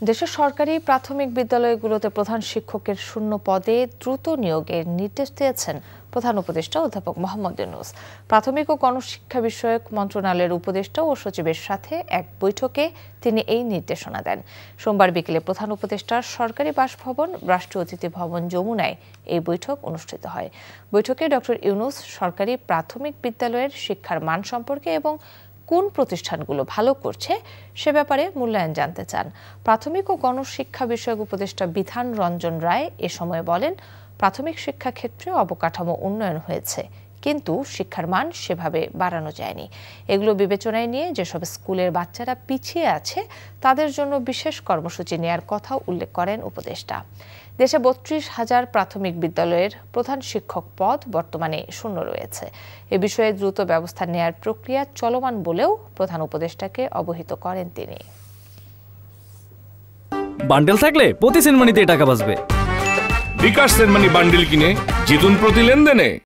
দেশের সরকারি প্রাথমিক বিদ্যালয়গুলোতে প্রধান শিক্ষকের শূন্য পদে দ্রুত নিয়োগের নির্দেশ দিয়েছেন প্রধান উপদেষ্টা অধ্যাপক মোহাম্মদ ইউনূস। প্রাথমিক ও গণশিক্ষা বিষয়ক মন্ত্রণালয়ের উপদেষ্টা ও সচিবের সাথে এক বৈঠকে তিনি এই নির্দেশনা দেন। সোমবার বিকেলে প্রধান উপদেষ্টার সরকারি বাসভবন রাষ্ট্রীয় অতিথি ভবন যমুনায় এই বৈঠক অনুষ্ঠিত হয়। বৈঠকে ডক্টর ইউনূস সরকারি প্রাথমিক বিদ্যালয়ের শিক্ষার মান সম্পর্কে এবং কোন প্রতিষ্ঠানগুলো ভালো করছে সে ব্যাপারে মূল্যায়ন জানতে চান। প্রাথমিক ও গণশিক্ষা বিষয়ক উপদেষ্টা বিধান রঞ্জন রায় এ সময় বলেন, প্রাথমিক শিক্ষা ক্ষেত্রে অবকাঠামো উন্নয়ন হয়েছে, কিন্তু শিক্ষার মান সেভাবে বাড়ানো যায়নি। এগুলো বিবেচনায় নিয়ে যেসব স্কুলের বাচ্চারা পিছিয়ে আছে তাদের জন্য বিশেষ কর্মসূচি নেয়ার কথা উল্লেখ করেন উপদেষ্টা। দেশে ৩২,০০০ প্রাথমিক বিদ্যালয়ের প্রধান শিক্ষক পদ বর্তমানে শূন্য রয়েছে। এ বিষয়ে দ্রুত ব্যবস্থা নেয়ার প্রক্রিয়া চলমান বলেও প্রধান উপদেষ্টাকে অবহিত করেন তিনি। বান্ডেল থাকলে প্রতি সেনমানিতে টাকা বাঁচবে। বিকাশ সেনমানি বান্ডেল কিনে জিতুন প্রতি লেনদেনে।